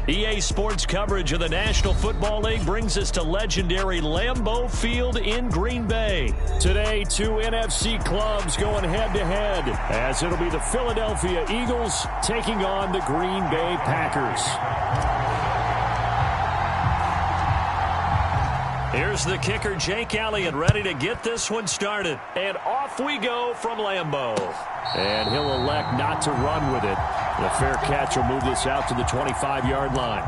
EA Sports coverage of the National Football League brings us to legendary Lambeau Field in Green Bay. Today, two NFC clubs going head-to-head, as it'll be the Philadelphia Eagles taking on the Green Bay Packers. Here's the kicker, Jake Elliott, ready to get this one started. And off we go from Lambeau. And he'll elect not to run with it. The fair catch will move this out to the 25-yard line.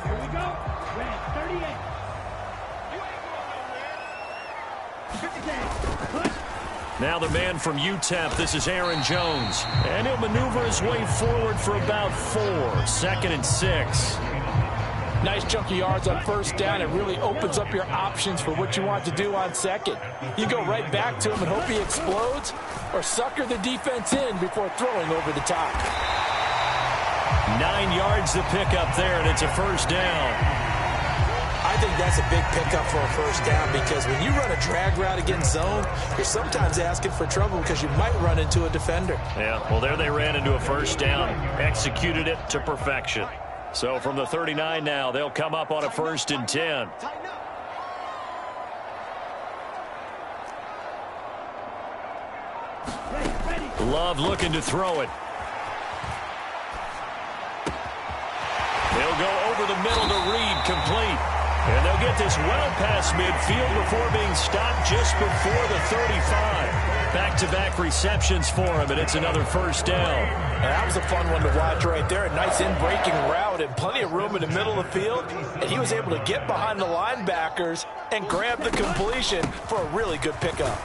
Here we go. Red 38. Now the man from UTEP, this is Aaron Jones. And he'll maneuver his way forward for about 4. 2nd and 6. Nice chunky yards on first down. It really opens up your options for what you want to do on second. You go right back to him and hope he explodes, or sucker the defense in before throwing over the top. 9 yards to pick up there, and it's a first down. I think that's a big pickup for a first down, because when you run a drag route against zone, you're sometimes asking for trouble because you might run into a defender. Yeah, well, there they ran into a first down, executed it to perfection. So from the 39 now, they'll come up on a 1st and 10. Love looking to throw it. They'll go over the middle to Reed, complete. And they'll get this well past midfield before being stopped just before the 35. Back-to-back receptions for him, and it's another first down. And that was a fun one to watch right there. A nice in-breaking route and plenty of room in the middle of the field. And he was able to get behind the linebackers and grab the completion for a really good pickup.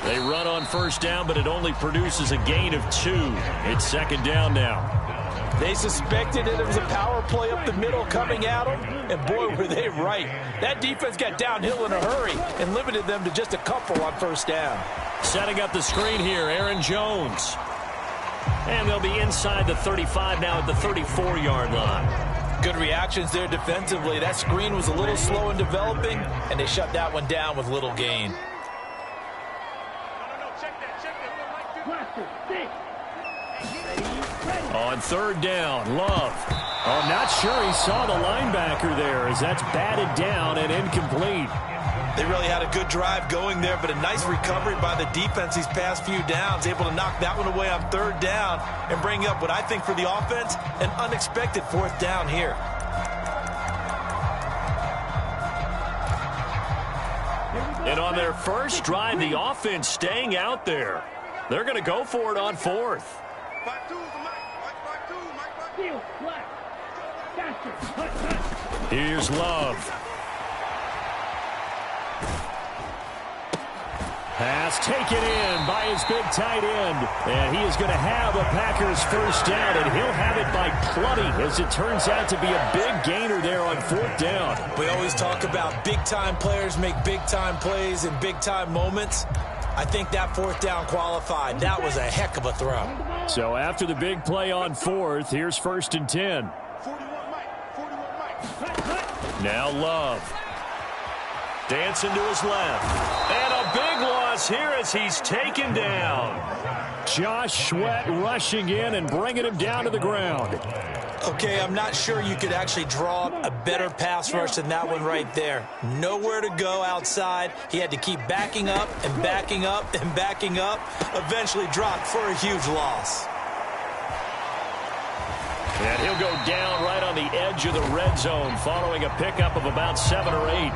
They run on first down, but it only produces a gain of 2. It's 2nd down now. They suspected that it was a power play up the middle coming at them, and boy, were they right. That defense got downhill in a hurry and limited them to just a couple on first down. Setting up the screen here, Aaron Jones. And they'll be inside the 35 now at the 34-yard line. Good reactions there defensively. That screen was a little slow in developing, and they shut that one down with little gain. On 3rd down, Love. Oh, I'm not sure he saw the linebacker there, as that's batted down and incomplete. They really had a good drive going there, but a nice recovery by the defense these past few downs, able to knock that one away on 3rd down and bring up what I think for the offense, an unexpected 4th down here. And on their first drive, the offense staying out there. They're going to go for it on 4th. Here's Love. Pass taken in by his big tight end. And he is going to have a Packers first down, and he'll have it by plenty, as it turns out to be a big gainer there on 4th down. We always talk about big-time players make big-time plays in big-time moments. I think that 4th down qualified. That was a heck of a throw. So after the big play on 4th, here's 1st and 10. Now Love. Dancing to his left. And a big loss here as he's taken down. Josh Sweat rushing in and bringing him down to the ground. Okay, I'm not sure you could actually draw a better pass rush than that one right there. Nowhere to go outside. He had to keep backing up and backing up and backing up. Eventually dropped for a huge loss. And he'll go down right on the edge of the red zone following a pickup of about 7 or 8.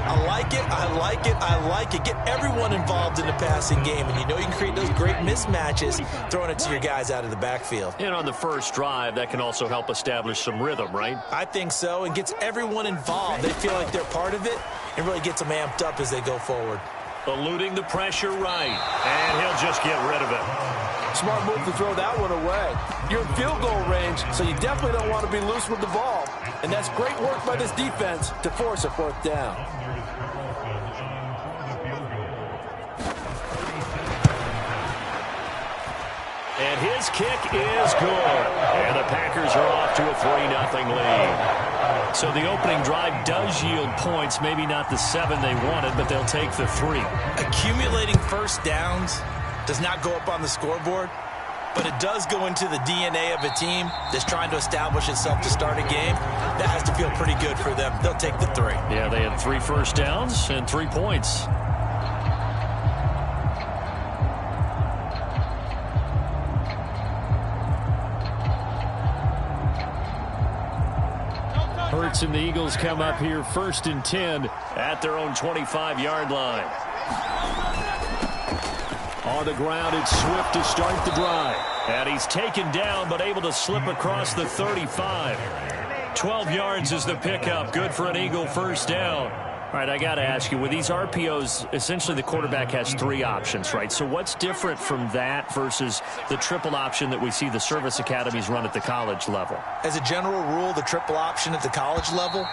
I like it, I like it, I like it. Get everyone involved in the passing game, and you know you can create those great mismatches throwing it to your guys out of the backfield. And on the first drive, that can also help establish some rhythm, right? I think so, and gets everyone involved. They feel like they're part of it and really gets them amped up as they go forward. Eluding the pressure right, and he'll just get rid of it. Smart move to throw that one away. You're in field goal range, so you definitely don't want to be loose with the ball. And that's great work by this defense to force a 4th down. And his kick is good. And the Packers are off to a 3-0 lead. So the opening drive does yield points. Maybe not the 7 they wanted, but they'll take the 3. Accumulating first downs does not go up on the scoreboard, but it does go into the DNA of a team that's trying to establish itself to start a game. That has to feel pretty good for them. They'll take the 3. Yeah, they had 3 first downs and 3 points. Hurts and the Eagles come up here 1st and 10 at their own 25-yard line. On the ground, it's Swift to start the drive. And he's taken down, but able to slip across the 35. 12 yards is the pickup. Good for an Eagle first down. All right, I got to ask you, with these RPOs, essentially the quarterback has 3 options, right? So what's different from that versus the triple option that we see the service academies run at the college level? As a general rule, the triple option at the college level,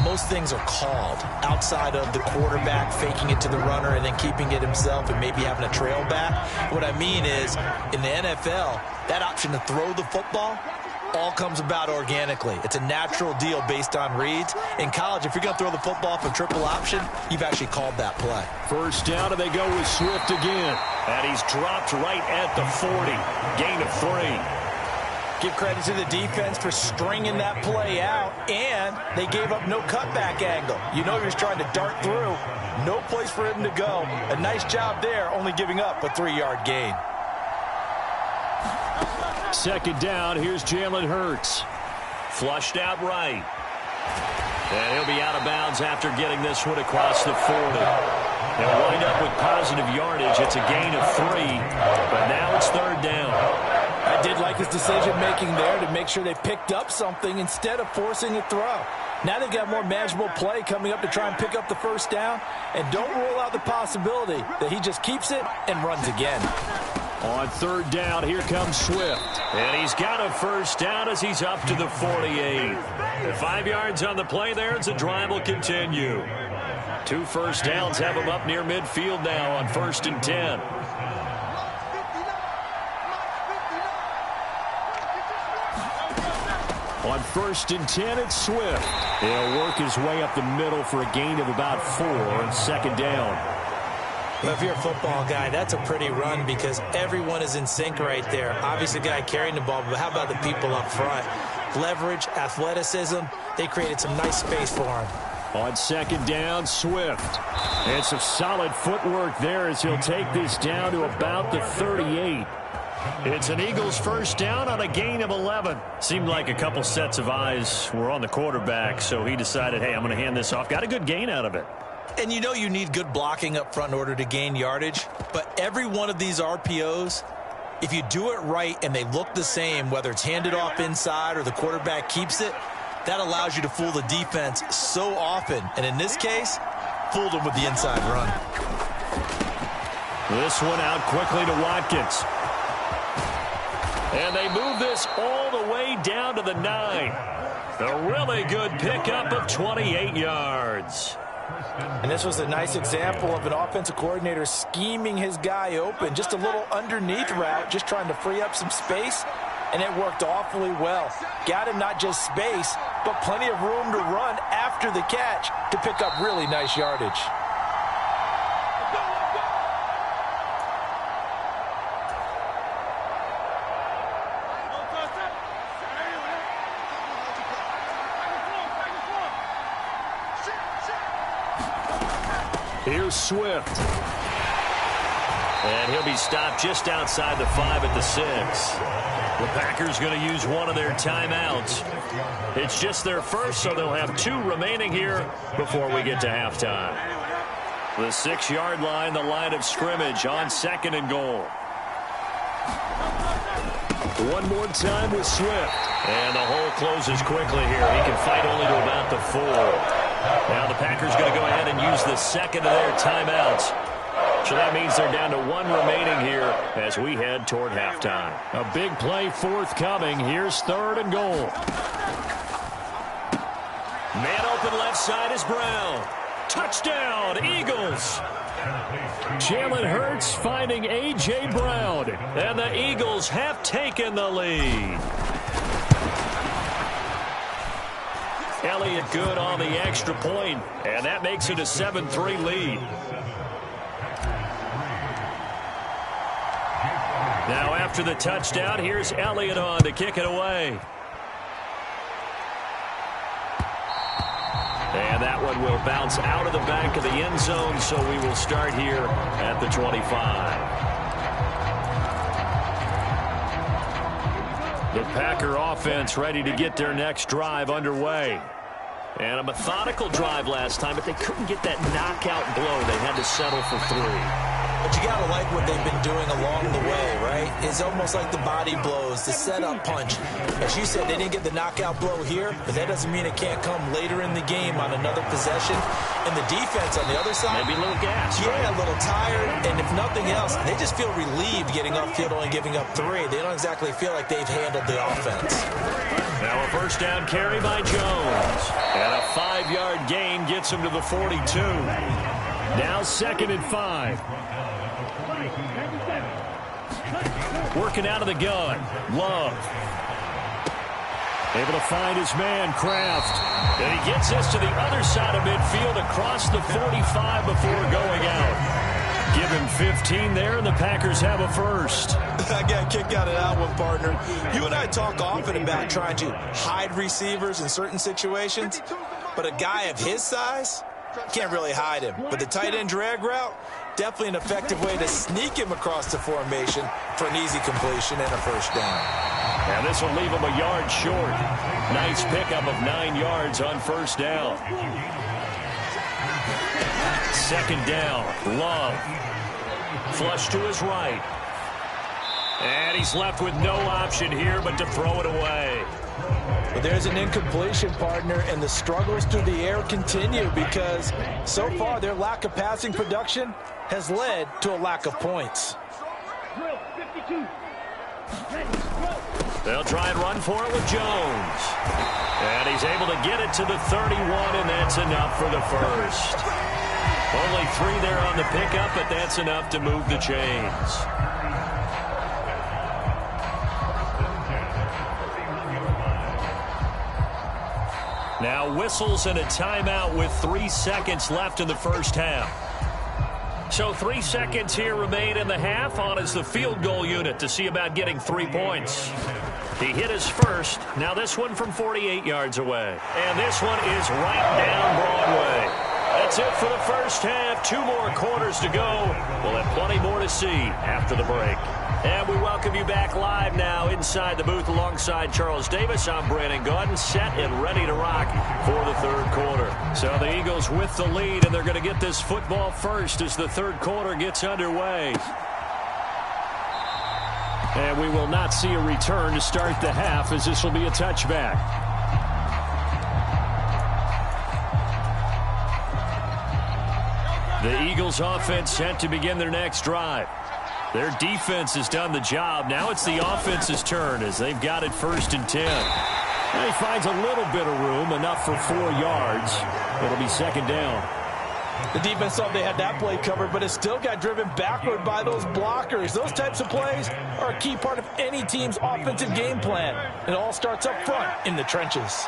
most things are called outside of the quarterback faking it to the runner and then keeping it himself and maybe having a trail back. What I mean is, in the NFL, that option to throw the football all comes about organically. It's a natural deal based on reads. In college, if you're going to throw the football for triple option, you've actually called that play. First down, and they go with Swift again. And he's dropped right at the 40. Gain of 3. Give credit to the defense for stringing that play out, and they gave up no cutback angle. You know you're just trying to dart through. No place for him to go. A nice job there, only giving up a 3-yard gain. Second down, here's Jalen Hurts. Flushed out right. And he'll be out of bounds after getting this one across the 40. They'll wind up with positive yardage. It's a gain of 3, but now it's 3rd down. I did like his decision-making there to make sure they picked up something instead of forcing a throw. Now they've got more manageable play coming up to try and pick up the first down, and don't rule out the possibility that he just keeps it and runs again. On 3rd down, here comes Swift. And he's got a first down as he's up to the 48. 5 yards on the play there as the drive will continue. 2 first downs have him up near midfield now on 1st and 10. On 1st and 10, it's Swift. He'll work his way up the middle for a gain of about 4 on 2nd down. Well, if you're a football guy, that's a pretty run because everyone is in sync right there. Obviously, the guy carrying the ball, but how about the people up front? Leverage, athleticism, they created some nice space for him. On 2nd down, Swift. And some solid footwork there as he'll take this down to about the 38. It's an Eagles first down on a gain of 11. Seemed like a couple sets of eyes were on the quarterback, so he decided, hey, I'm going to hand this off. Got a good gain out of it. And you know you need good blocking up front in order to gain yardage, but every one of these RPOs, if you do it right and they look the same, whether it's handed off inside or the quarterback keeps it, that allows you to fool the defense so often. And in this case, fooled them with the inside run. This one out quickly to Watkins. And they move this all the way down to the 9. A really good pickup of 28 yards. And this was a nice example of an offensive coordinator scheming his guy open. Just a little underneath route, just trying to free up some space, and it worked awfully well. Got him not just space, but plenty of room to run after the catch to pick up really nice yardage. Here's Swift. And he'll be stopped just outside the 5 at the 6. The Packers going to use one of their timeouts. It's just their first, so they'll have 2 remaining here before we get to halftime. The 6-yard line, the line of scrimmage on 2nd and goal. One more time with Swift. And the hole closes quickly here. He can fight only to about the 4. Now the Packers going to go ahead and use the 2nd of their timeouts. So that means they're down to 1 remaining here as we head toward halftime. A big play forthcoming. Here's 3rd and goal. Man open left side is Brown. Touchdown, Eagles. Jalen Hurts finding A.J. Brown. And the Eagles have taken the lead. Elliott good on the extra point, and that makes it a 7-3 lead. Now after the touchdown, here's Elliott on to kick it away. And that one will bounce out of the back of the end zone, so we will start here at the 25. The Packer offense ready to get their next drive underway. And a methodical drive last time, but they couldn't get that knockout blow. They had to settle for 3. But you got to like what they've been doing along the way, right? It's almost like the body blows, the setup punch. As you said, they didn't get the knockout blow here, but that doesn't mean it can't come later in the game on another possession. And the defense on the other side, maybe a little gas. Yeah, right? A little tired. And if nothing else, they just feel relieved getting upfield, only giving up 3. They don't exactly feel like they've handled the offense. Now a first down carry by Jones. And a 5-yard gain gets him to the 42. Now 2nd and 5. Working out of the gun. Love. Able to find his man, Kraft. And he gets this to the other side of midfield across the 45 before going out. Give him 15 there, and the Packers have a first. I got a kick out of that one, partner. You and I talk often about trying to hide receivers in certain situations, but a guy of his size, can't really hide him. But the tight end drag route, definitely an effective way to sneak him across the formation for an easy completion and a first down. And this will leave him a yard short. Nice pickup of 9 yards on first down. 2nd down, Love. Flush to his right. And he's left with no option here but to throw it away. But there's an incompletion, partner, and the struggles through the air continue because so far their lack of passing production has led to a lack of points. They'll try and run for it with Jones. And he's able to get it to the 31, and that's enough for the first. Only 3 there on the pickup, but that's enough to move the chains. Now whistles and a timeout with 3 seconds left in the first half. So 3 seconds here remain in the half. On is the field goal unit to see about getting 3 points. He hit his first. Now this one from 48 yards away. And this one is right down Broadway. That's it for the first half. 2 more quarters to go. We'll have plenty more to see after the break. And we welcome you back live now inside the booth alongside Charles Davis. I'm Brandon Gaudin, set and ready to rock for the 3rd quarter. So the Eagles with the lead, and they're going to get this football first as the 3rd quarter gets underway. And we will not see a return to start the half, as this will be a touchback. The Eagles offense set to begin their next drive. Their defense has done the job. Now it's the offense's turn as they've got it 1st and 10. And he finds a little bit of room, enough for 4 yards. It'll be 2nd down. The defense thought they had that play covered, but it still got driven backward by those blockers. Those types of plays are a key part of any team's offensive game plan. It all starts up front in the trenches.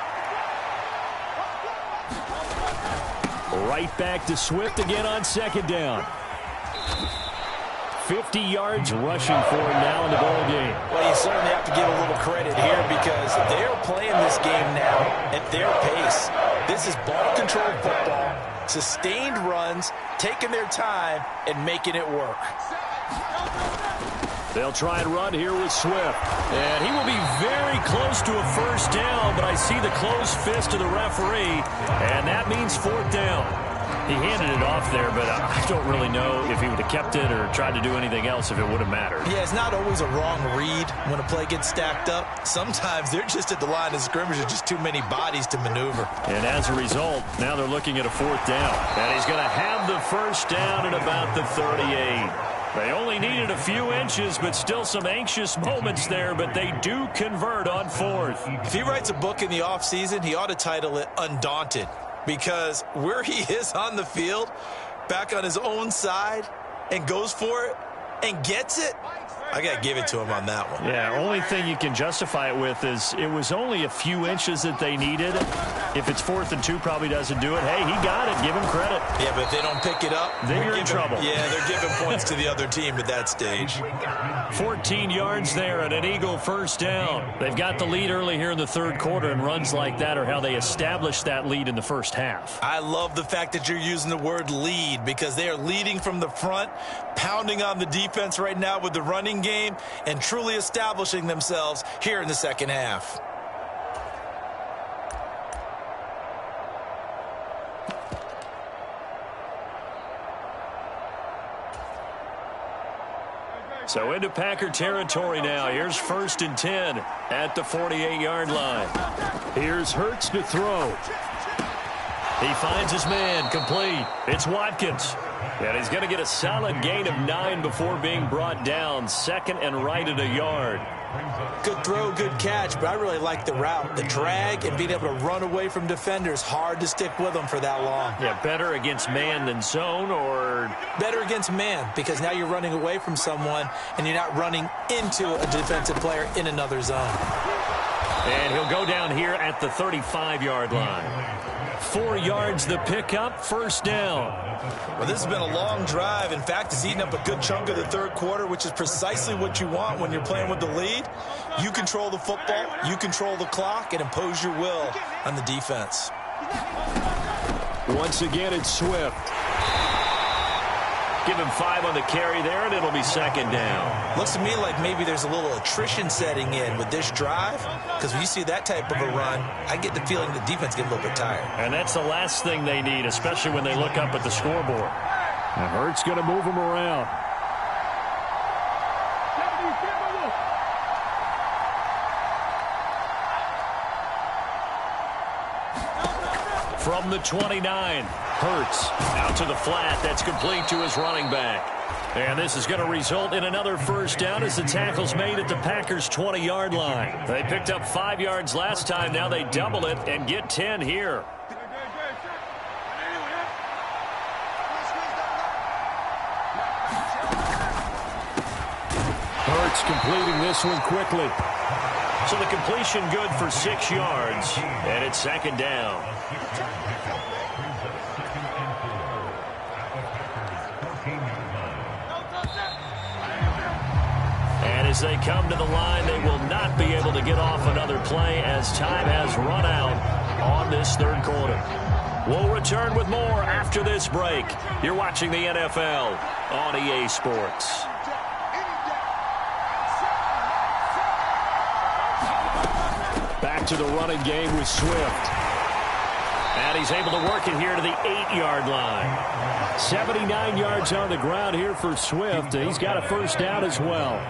Right back to Swift again on 2nd down. 50 yards rushing for him now in the ball game. Well, you certainly have to give a little credit here because they're playing this game now at their pace. This is ball control football, sustained runs, taking their time, and making it work. They'll try and run here with Swift. And he will be very close to a first down, but I see the closed fist of the referee, and that means 4th down. He handed it off there, but I don't really know if he would have kept it or tried to do anything else if it would have mattered. Yeah, it's not always a wrong read when a play gets stacked up. Sometimes they're just at the line of scrimmage. There's just too many bodies to maneuver. And as a result, now they're looking at a 4th down. And he's going to have the first down at about the 38. They only needed a few inches, but still some anxious moments there, but they do convert on 4th. If he writes a book in the offseason, he ought to title it Undaunted, because where he is on the field, back on his own side, and goes for it and gets it, I got to give it to him on that one. Yeah, only thing you can justify it with is it was only a few inches that they needed. If it's 4th and 2, probably doesn't do it. Hey, he got it. Give him credit. Yeah, but if they don't pick it up, then you're in trouble. Yeah, they're giving points to the other team at that stage. 14 yards there and an Eagle first down. They've got the lead early here in the third quarter, and runs like that are how they established that lead in the first half. I love the fact that you're using the word lead, because they are leading from the front, pounding on the defense right now with the running game, and truly establishing themselves here in the second half. So into Packer territory now. Here's 1st and 10 at the 48-yard line. Here's Hurts to throw. He finds his man, complete. It's Watkins. And he's going to get a solid gain of 9 before being brought down. Second and right at a yard. Good throw, good catch, but I really like the route. The drag and being able to run away from defenders. Hard to stick with them for that long. Yeah, better against man than zone, or? Better against man, because now you're running away from someone and you're not running into a defensive player in another zone. And he'll go down here at the 35-yard line. 4 yards the pickup, first down. Well, this has been a long drive. In fact, it's eaten up a good chunk of the third quarter, which is precisely what you want when you're playing with the lead. You control the football, you control the clock, and impose your will on the defense. Once again, it's Swift. Give him 5 on the carry there, and it'll be second down. Looks to me like maybe there's a little attrition setting in with this drive, because when you see that type of a run, I get the feeling the defense get a little bit tired. And that's the last thing they need, especially when they look up at the scoreboard. And Hurts going to move them around. From the 29, Hurts out to the flat. That's complete to his running back. And this is going to result in another first down as the tackle's made at the Packers' 20-yard line. They picked up 5 yards last time. Now they double it and get 10 here. Hurts completing this one quickly. So the completion good for 6 yards, and it's second down. And as they come to the line, they will not be able to get off another play as time has run out on this third quarter. We'll return with more after this break. You're watching the NFL on EA Sports. Back to the running game with Swift. And he's able to work it here to the 8-yard line. 79 yards on the ground here for Swift. He's got a first down as well.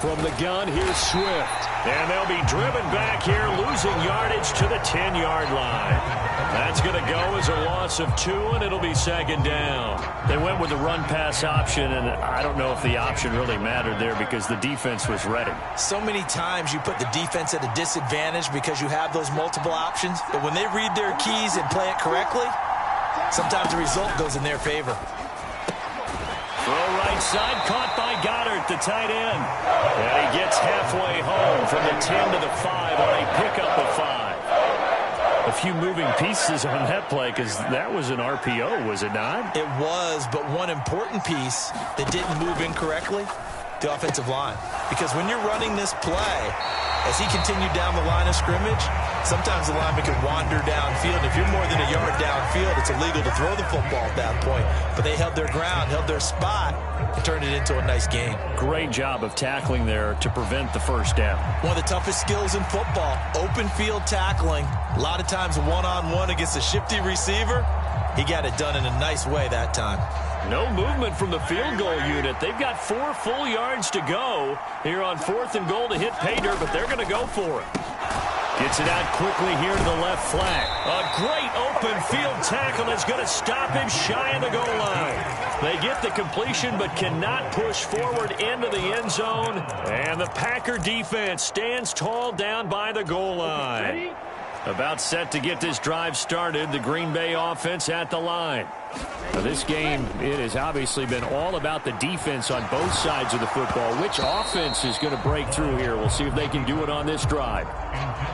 From the gun, here's Swift. And they'll be driven back here, losing yardage to the 10-yard line. That's going to go as a loss of 2, and it'll be second down. They went with the run-pass option, and I don't know if the option really mattered there because the defense was ready. So many times you put the defense at a disadvantage because you have those multiple options, but when they read their keys and play it correctly, sometimes the result goes in their favor. Throw right side, caught by Goddard, the tight end. And he gets halfway home from the 10 to the 5 on a pickup of 5. A few moving pieces on that play because that was an RPO, was it not? It was, but one important piece that didn't move incorrectly, the offensive line. Because when you're running this play, as he continued down the line of scrimmage, sometimes the lineman can wander downfield. If you're more than a yard downfield, it's illegal to throw the football at that point. But they held their ground, held their spot, and turned it into a nice gain. Great job of tackling there to prevent the first down. One of the toughest skills in football, open field tackling. A lot of times one-on-one against a shifty receiver. He got it done in a nice way that time. No movement from the field goal unit. They've got 4 full yards to go here on 4th and goal to hit pay dirt, but they're going to go for it. Gets it out quickly here to the left flank. A great open field tackle is going to stop him shy of the goal line. They get the completion but cannot push forward into the end zone. And the Packer defense stands tall down by the goal line. About set to get this drive started. The Green Bay offense at the line. Now this game, it has obviously been all about the defense on both sides of the football. Which offense is going to break through here? We'll see if they can do it on this drive.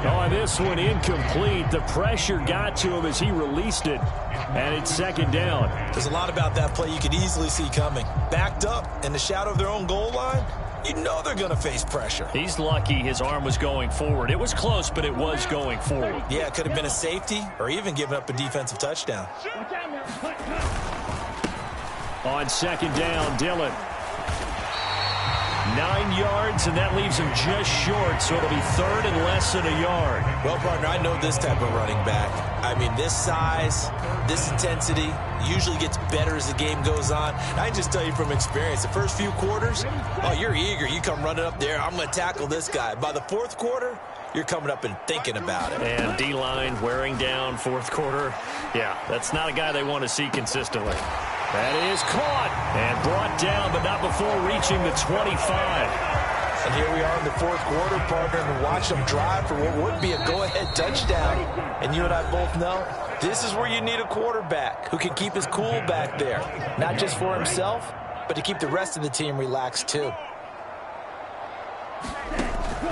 Oh, this one incomplete. The pressure got to him as he released it. And it's second down. There's a lot about that play you could easily see coming. Backed up in the shadow of their own goal line, you know they're going to face pressure. He's lucky his arm was going forward. It was close, but it was going forward. Yeah, it could have been a safety or even given up a defensive touchdown. On second down, Dillon. 9 yards, and that leaves him just short, so it'll be third and less than a yard. Well, partner, I know this type of running back. I mean, this size, this intensity usually gets better as the game goes on. I can just tell you from experience, the first few quarters, oh, you're eager. You come running up there, I'm going to tackle this guy. By the fourth quarter, you're coming up and thinking about it. And D-line wearing down fourth quarter. Yeah, that's not a guy they want to see consistently. That is caught and brought down, but not before reaching the 25. And here we are in the fourth quarter, partner, and watch them drive for what would be a go-ahead touchdown. And you and I both know this is where you need a quarterback who can keep his cool back there, not just for himself, but to keep the rest of the team relaxed too.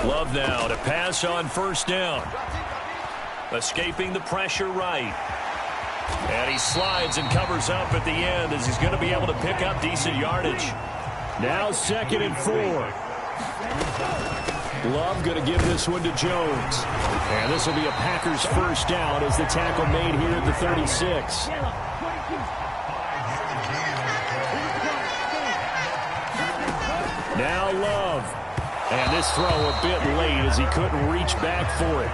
Love now to pass on first down. Escaping the pressure right. And he slides and covers up at the end as he's going to be able to pick up decent yardage. Now second and 4. Love going to give this one to Jones. And this will be a Packers first down as the tackle made here at the 36. Now Love. And this throw a bit late as he couldn't reach back for it.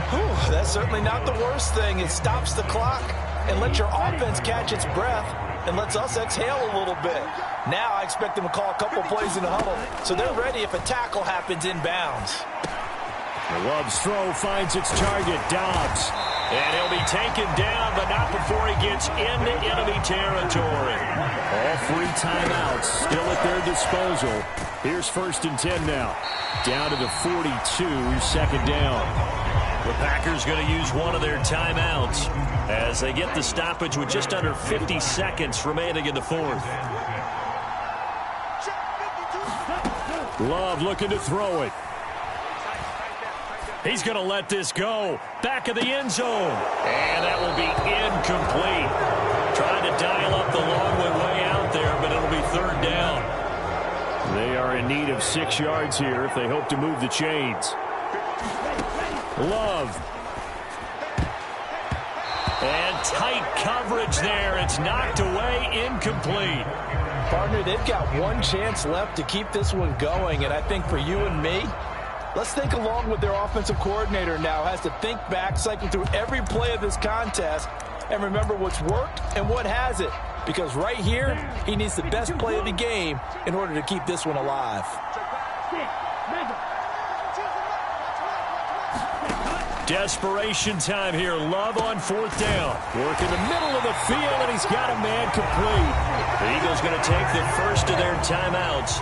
Whew, that's certainly not the worst thing. It stops the clock and lets your offense catch its breath and lets us exhale a little bit. Now I expect them to call a couple plays in the huddle, so they're ready if a tackle happens inbounds. Love's throw finds its target, Dobbs. And he'll be taken down, but not before he gets into enemy territory. All 3 timeouts still at their disposal. Here's first and 10 now. Down to the 42, second down. The Packers going to use one of their timeouts as they get the stoppage with just under 50 seconds remaining in the fourth. Love looking to throw it. He's going to let this go. Back of the end zone. And that will be incomplete. Trying to dial up the long one way out there, but it'll be third down. They are in need of 6 yards here if they hope to move the chains. Love. And tight coverage there. It's knocked away, incomplete. Partner, they've got one chance left to keep this one going, and I think for you and me, let's think along with their offensive coordinator now. Has to think back, cycle through every play of this contest, and remember what's worked and what hasn't. Because right here, he needs the best play of the game in order to keep this one alive. Desperation time here. Love on fourth down. Work in the middle of the field, and he's got a man complete. The Eagles going to take the first of their timeouts.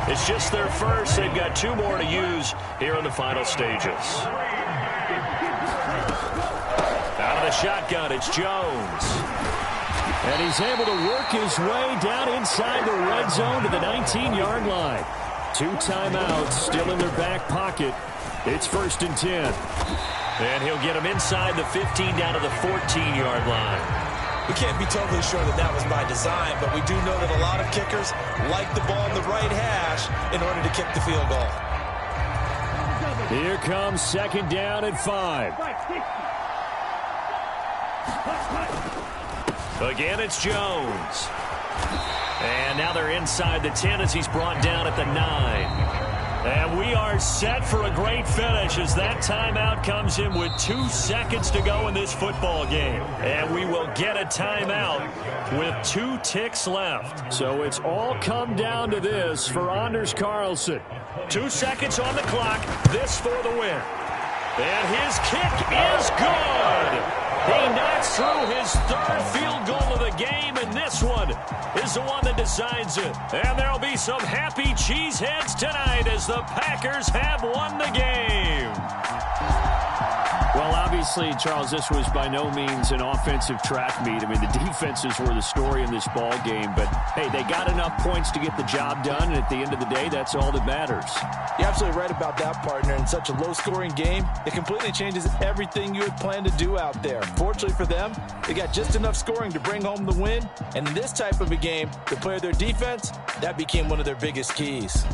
It's just their first. They've got 2 more to use here in the final stages. Out of the shotgun, it's Jones. And he's able to work his way down inside the red zone to the 19-yard line. 2 timeouts still in their back pocket. It's first and 10. And he'll get him inside the 15 down to the 14-yard line. We can't be totally sure that that was by design, but we do know that a lot of kickers like the ball in the right hash in order to kick the field goal. Here comes second down and 5. Again, it's Jones. And now they're inside the 10 as he's brought down at the 9. And we are set for a great finish as that timeout comes in with 2 seconds to go in this football game. And we will get a timeout with 2 ticks left. So it's all come down to this for Anders Carlson. 2 seconds on the clock. This for the win. And his kick is good. He knocks through his third field goal of the game, and this one is the one that decides it. And there'll be some happy cheeseheads tonight as the Packers have won the game. Well, obviously, Charles, this was by no means an offensive track meet. I mean, the defenses were the story in this ball game. But, hey, they got enough points to get the job done, and at the end of the day, that's all that matters. You're absolutely right about that, partner. In such a low-scoring game, it completely changes everything you had planned to do out there. Fortunately for them, they got just enough scoring to bring home the win. And in this type of a game, to play their defense, that became one of their biggest keys.